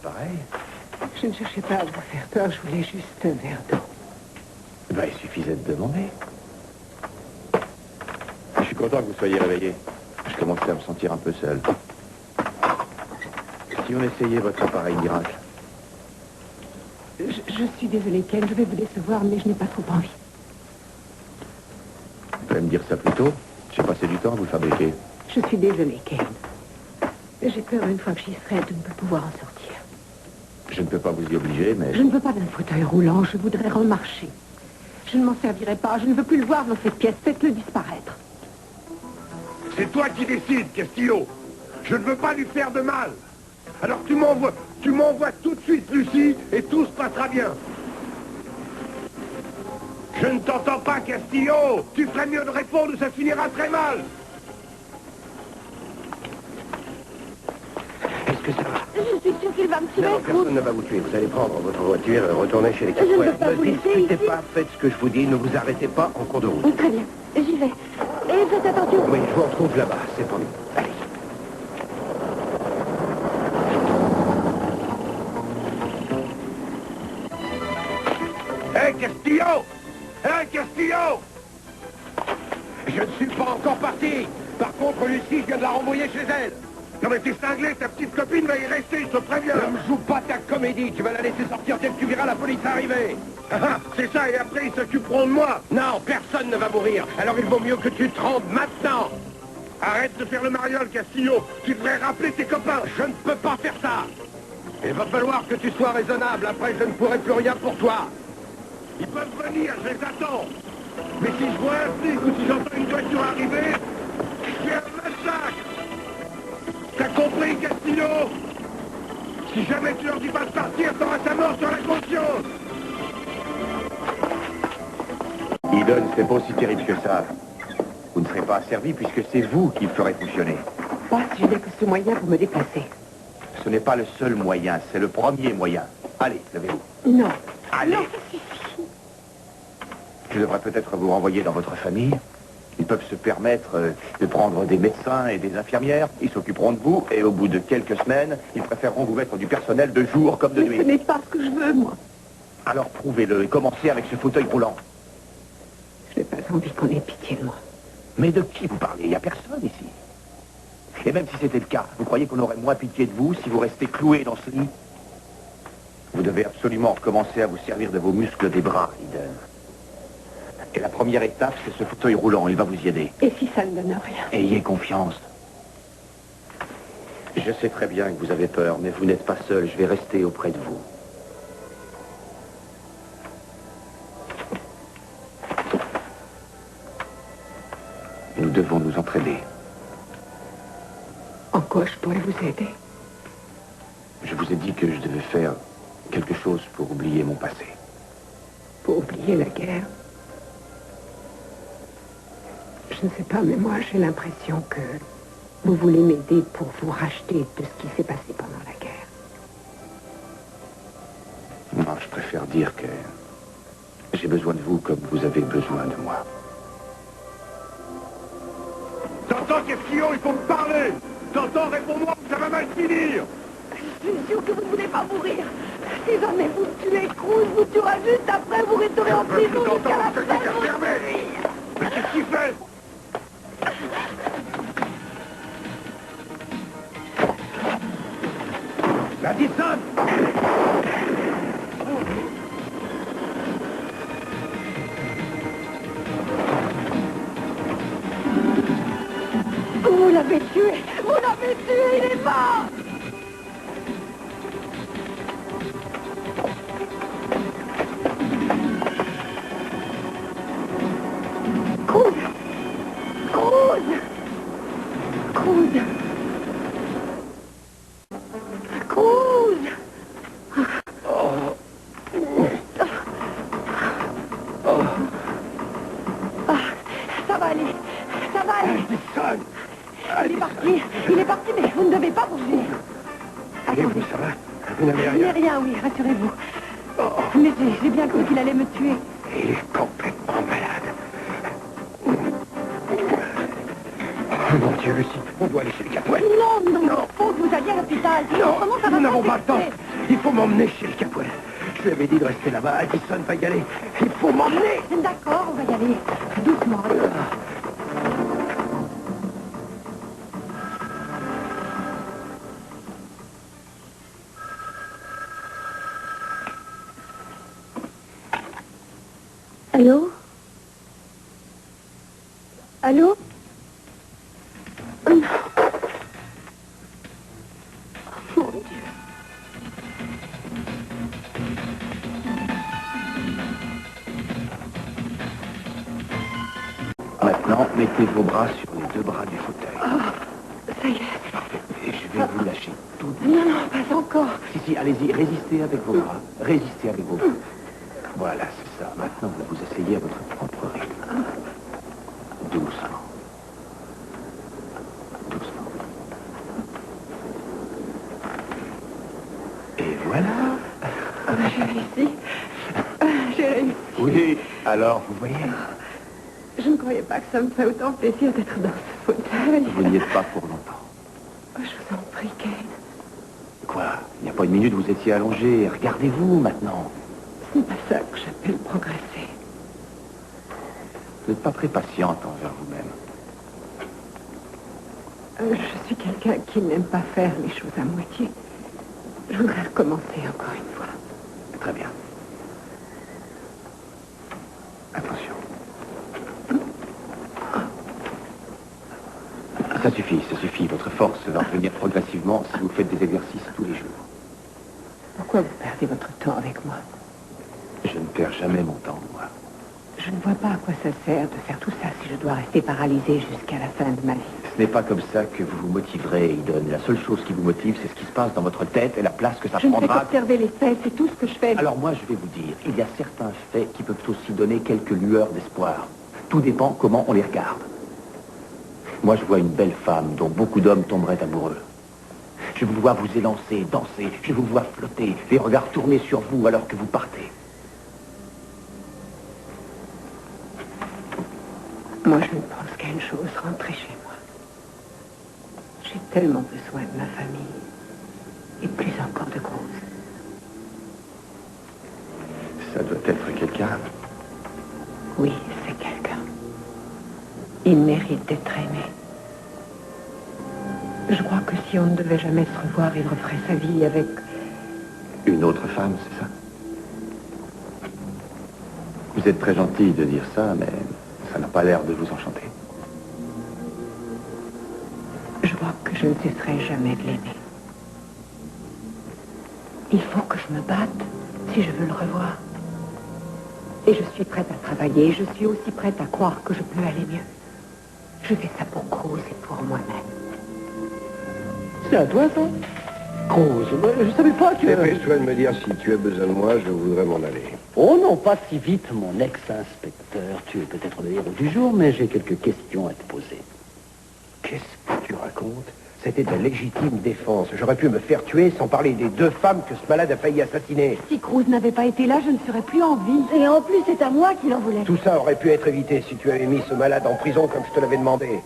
pareil. Je ne cherchais pas à vous faire peur, je voulais juste un verre d'eau. Ben, il suffisait de demander. Je suis content que vous soyez réveillé. Je commençais à me sentir un peu seul. Si on essayait votre appareil miracle? Je suis désolée, Ken, je vais vous décevoir, mais je n'ai pas trop envie. Vous pouvez me dire ça plus tôt? J'ai passé du temps à vous le fabriquer. Je suis désolée, Ken. J'ai peur, une fois que j'y serai, de ne pas pouvoir en sortir. Je ne peux pas vous y obliger, mais... Je ne veux pas d'un fauteuil roulant, je voudrais remarcher. Je ne m'en servirai pas, je ne veux plus le voir dans cette pièce, faites-le disparaître. C'est toi qui décides, Castillo. Je ne veux pas lui faire de mal. Alors tu m'envoies tout de suite Lucie et tout se passera bien. Je ne t'entends pas, Castillo. Tu ferais mieux de répondre ou ça finira très mal. Est-ce que ça va? Je suis sûre qu'il va me tuer. Non, personne ne va vous tuer. Vous allez prendre votre voiture et retourner chez les Je ne peux Castouets. pas vous Ne laisser discutez ici. pas, faites ce que je vous dis, ne vous arrêtez pas en cours de route. Très bien, j'y vais. Et faites attention. Oui, je vous retrouve là-bas, c'est promis. Allez. Hé, Castillo! Hé, Castillo! Je ne suis pas encore parti. Par contre, Lucie, je viens de la renvoyer chez elle. Non mais t'es cinglé, ta petite copine va y rester, je te préviens. Ne me joue pas ta comédie, tu vas la laisser sortir dès que tu verras la police arriver. Ah, c'est ça, et après ils s'occuperont de moi. Non, personne ne va mourir, alors il vaut mieux que tu te rendes maintenant. Arrête de faire le mariole, Castillo. Tu devrais rappeler tes copains. Je ne peux pas faire ça. Il va falloir que tu sois raisonnable, après je ne pourrai plus rien pour toi. Ils peuvent venir, je les attends. Mais si je vois un flic ou si j'entends une voiture arriver, je fais un massacre. T'as compris, Castillo? Si jamais tu leur dis pas de partir, t'auras ta mort sur la conscience. Idon, c'est pas aussi terrible que ça. Vous ne serez pas asservi puisque c'est vous qui le ferez fonctionner. Pas si je n'ai que ce moyen pour me déplacer. Ce n'est pas le seul moyen, c'est le premier moyen. Allez, levez-vous. Non. Allez. Non, ça suffit. Je devrais peut-être vous renvoyer dans votre famille. Ils peuvent se permettre de prendre des médecins et des infirmières. Ils s'occuperont de vous et au bout de quelques semaines, ils préféreront vous mettre du personnel de jour comme de Mais nuit. ce n'est pas ce que je veux, moi. Alors prouvez-le et commencez avec ce fauteuil roulant. Je n'ai pas envie qu'on ait pitié de moi. Mais de qui vous parlez? Il n'y a personne ici. Et même si c'était le cas, vous croyez qu'on aurait moins pitié de vous si vous restez cloué dans ce lit? Vous devez absolument recommencer à vous servir de vos muscles des bras, Eden. Et la première étape, c'est ce fauteuil roulant. Il va vous y aider. Et si ça ne donne rien? Ayez confiance. Je sais très bien que vous avez peur, mais vous n'êtes pas seul. Je vais rester auprès de vous. Nous devons nous entraider. En quoi je pourrais vous aider? Je vous ai dit que je devais faire quelque chose pour oublier mon passé. Pour oublier la guerre? Je ne sais pas, mais moi, j'ai l'impression que vous voulez m'aider pour vous racheter de ce qui s'est passé pendant la guerre. Non, je préfère dire que j'ai besoin de vous comme vous avez besoin de moi. T'entends, Castillo, il faut me parler. T'entends, réponds-moi, ça va mal finir. Je suis sûre que vous ne voulez pas mourir. Si jamais vous me tuez, Cruz vous tuera juste après, vous resterez en prison jusqu'à la fin de votre vie. Mais qu'est-ce qu'il fait? Madison! Vous l'avez tué. Vous l'avez tué, il est mort. Cruz! Cruz! Cruz! Cruz! Ah, ça va aller. Ça va aller. Madison! Il est parti, mais vous ne devez pas bouger. Et vous, ça va? Vous n'avez Je rien? n'ai rien, oui, rassurez-vous. Mais j'ai bien cru qu'il allait me tuer. Il est complètement malade. Oh mon Dieu, Lucie, on doit aller chez les Castouets. Non, faut que vous alliez à l'hôpital. Non, Autrement, ça va nous pas n'avons pas le temps. s'effacer. Il faut m'emmener chez le Capouet. Je lui avais dit de rester là-bas. Addison va y aller. Il faut m'emmener. D'accord, on va y aller. Doucement. Allô? Allô? Oh non. Mon Dieu. Maintenant, mettez vos bras sur les deux bras du fauteuil. Ça y est. Parfait. Et je vais vous lâcher tout. Non, non, pas encore. Si, allez-y, résistez avec vos bras. Résistez avec vos bras. Voilà, c'est ça. Maintenant, vous vous asseyez à votre propre rythme. Doucement. Doucement. Et voilà. J'ai réussi. J'ai réussi. Oui, alors, vous voyez, Je ne croyais pas que ça me ferait autant plaisir d'être dans ce fauteuil. vous n'y êtes pas pour longtemps. Oh, je vous en prie, Kate. Quoi? Il n'y a pas une minute, vous étiez allongé. Regardez-vous maintenant. Ce n'est pas ça que j'appelle progresser. Vous n'êtes pas très patiente envers vous-même. Je suis quelqu'un qui n'aime pas faire les choses à moitié. Je voudrais recommencer encore une fois. Très bien. Attention. Ça suffit. Votre force va revenir progressivement si vous faites des exercices tous les jours. Pourquoi vous perdez votre temps avec moi? Je ne perds jamais mon temps, moi. Je ne vois pas à quoi ça sert de faire tout ça si je dois rester paralysée jusqu'à la fin de ma vie. Ce n'est pas comme ça que vous vous motiverez, Eden. La seule chose qui vous motive, c'est ce qui se passe dans votre tête et la place que ça Je ne fais prendra. qu'observer les faits, c'est tout ce que je fais. Alors moi, je vais vous dire, il y a certains faits qui peuvent aussi donner quelques lueurs d'espoir. Tout dépend comment on les regarde. Moi, je vois une belle femme dont beaucoup d'hommes tomberaient amoureux. Je vous vois vous élancer, danser, je vous vois flotter, les regards tournés sur vous alors que vous partez. Moi, je ne pense qu'à une chose, rentrer chez moi. J'ai tellement besoin de ma famille. Et plus encore de Rose. Ça doit être quelqu'un. Oui, c'est quelqu'un. Il mérite d'être aimé. Je crois que si on ne devait jamais se revoir, il referait sa vie avec... Une autre femme, c'est ça? Vous êtes très gentille de dire ça, mais ça n'a pas l'air de vous enchanter. Je crois que je ne cesserai jamais de l'aimer. Il faut que je me batte si je veux le revoir. Et je suis prête à travailler. Je suis aussi prête à croire que je peux aller mieux. Je fais ça pour Rose et pour moi-même. C'est à toi, ça? Rose, je savais pas que... Dépêche-toi de me dire si tu as besoin de moi, je voudrais m'en aller. Oh non, pas si vite, mon ex-inspecteur. Tu es peut-être le héros du jour, mais j'ai quelques questions à te poser. Qu'est-ce que tu racontes? C'était de la légitime défense. J'aurais pu me faire tuer sans parler des deux femmes que ce malade a failli assassiner. Si Cruz n'avait pas été là, je ne serais plus en vie. Et en plus, c'est à moi qu'il en voulait. Tout ça aurait pu être évité si tu avais mis ce malade en prison comme je te l'avais demandé.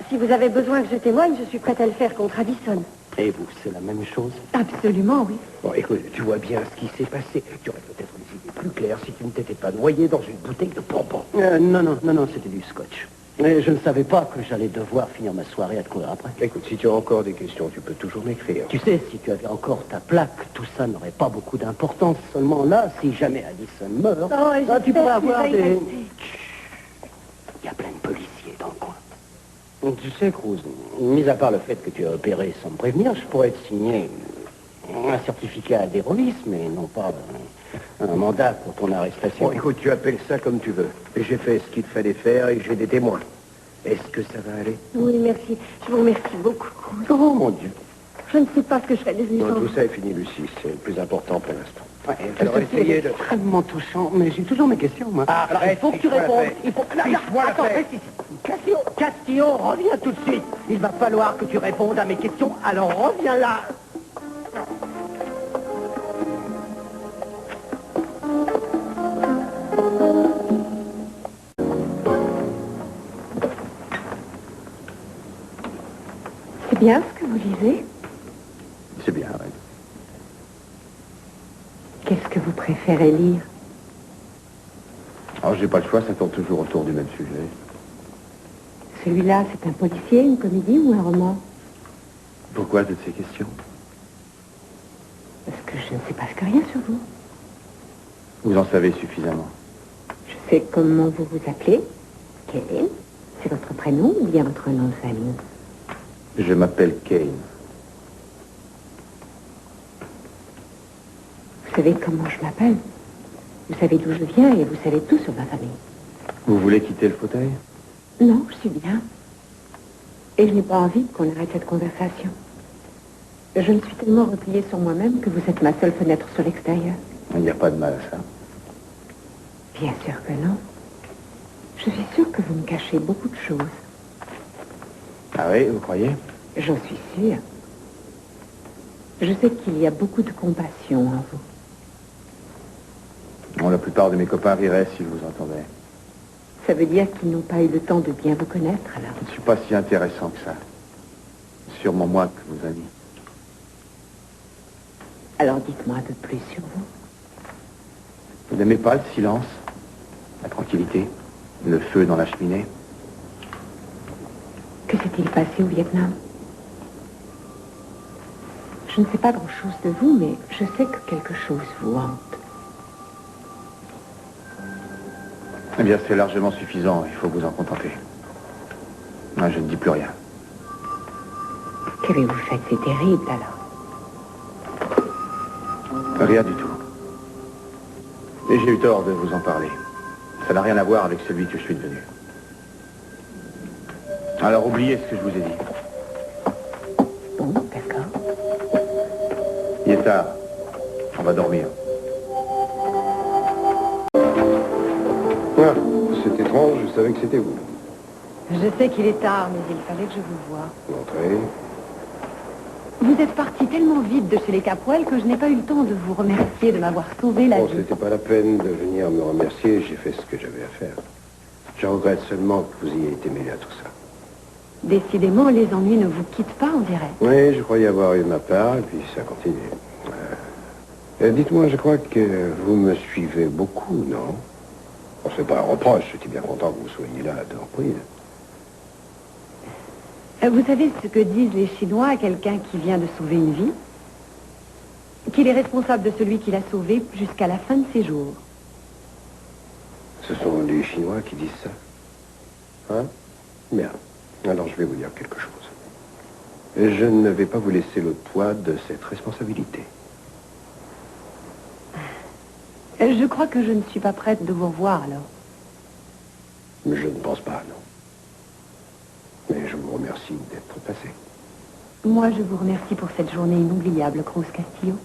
Si vous avez besoin que je témoigne, je suis prête à le faire contre Addison. Et vous, c'est la même chose? Absolument, oui. Bon, écoute, tu vois bien ce qui s'est passé. Tu aurais peut-être les idées plus claires si tu ne t'étais pas noyé dans une bouteille de bonbons. Non, c'était du scotch. Et je ne savais pas que j'allais devoir finir ma soirée à te courir après. Écoute, si tu as encore des questions, tu peux toujours m'écrire. Tu sais, si tu avais encore ta plaque, tout ça n'aurait pas beaucoup d'importance. Seulement là, si jamais Addison meurt, Oh, et tu pourrais avoir j'espère qu'il va y des... rester. Il y a plein de policiers dans le coin. Tu sais, Cruz, mis à part le fait que tu as opéré sans me prévenir, je pourrais te signer un certificat d'héroïsme, mais non pas un mandat pour ton arrestation. Bon, écoute, tu appelles ça comme tu veux. Et j'ai fait ce qu'il fallait faire et j'ai des témoins. Est-ce que ça va aller? Oui, merci. Je vous remercie beaucoup, Cruz. Oh, mon Dieu. Je ne sais pas ce que je serais devenue Non, sans tout vous. ça est fini, Lucie. C'est le plus important pour l'instant. Ouais, Alors, essayez de... extrêmement touchant, mais j'ai toujours mes questions, moi. Arrête, Alors, il faut que tu fiche-moi la répondes. paix. Il faut... Fiche-moi la Attends, paix. reste ici. Castillon, reviens tout de suite. Il va falloir que tu répondes à mes questions, alors reviens là. C'est bien ce que vous lisez? C'est bien, oui. préférez lire? Alors, j'ai pas le choix, ça tourne toujours autour du même sujet. Celui-là, c'est un policier, une comédie ou un roman? Pourquoi toutes ces questions? Parce que je ne sais presque rien sur vous. Vous en savez suffisamment. Je sais comment vous vous appelez. Kane. C'est votre prénom ou bien votre nom de famille? Je m'appelle Kane. Vous savez comment je m'appelle? Vous savez d'où je viens et vous savez tout sur ma famille. Vous voulez quitter le fauteuil? Non, je suis bien. Et je n'ai pas envie qu'on arrête cette conversation. Je me suis tellement repliée sur moi-même que vous êtes ma seule fenêtre sur l'extérieur. Il n'y a pas de mal à ça. Bien sûr que non. Je suis sûre que vous me cachez beaucoup de choses. Ah oui, vous croyez? J'en suis sûre. Je sais qu'il y a beaucoup de compassion en vous. Bon, la plupart de mes copains riraient s'ils vous entendaient. Ça veut dire qu'ils n'ont pas eu le temps de bien vous connaître, alors. Je ne suis pas si intéressant que ça. Sûrement moins que vos amis. Alors dites-moi un peu plus sur vous. Vous n'aimez pas le silence, la tranquillité, le feu dans la cheminée? Que s'est-il passé au Vietnam? Je ne sais pas grand-chose de vous, mais je sais que quelque chose vous hante. Eh bien, c'est largement suffisant. Il faut vous en contenter. Moi, je ne dis plus rien. Qu'avez-vous fait? C'est terrible, alors. Rien du tout. Et j'ai eu tort de vous en parler. Ça n'a rien à voir avec celui que je suis devenu. Alors, oubliez ce que je vous ai dit. Bon, d'accord. Il est tard. On va dormir. Ah, c'est étrange, je savais que c'était vous. Je sais qu'il est tard, mais il fallait que je vous voie. Entrez. Vous êtes parti tellement vite de chez les Capoel que je n'ai pas eu le temps de vous remercier de m'avoir sauvé la Bon, vie. c'était pas la peine de venir me remercier, j'ai fait ce que j'avais à faire. Je regrette seulement que vous ayez été mêlé à tout ça. Décidément, les ennuis ne vous quittent pas, on dirait. Oui, je croyais avoir eu ma part, et puis ça continue. Dites-moi, je crois que vous me suivez beaucoup, non? Bon, c'est pas un reproche, j'étais bien content que vous soyez là à temps pris. Vous savez ce que disent les Chinois à quelqu'un qui vient de sauver une vie? Qu'il est responsable de celui qui l'a sauvé jusqu'à la fin de ses jours. Ce sont les Chinois qui disent ça. Hein? Bien. Alors je vais vous dire quelque chose. Je ne vais pas vous laisser le poids de cette responsabilité. Je crois que je ne suis pas prête de vous revoir, alors. Je ne pense pas, non. Mais je vous remercie d'être passé. Moi, je vous remercie pour cette journée inoubliable, Cruz Castillo.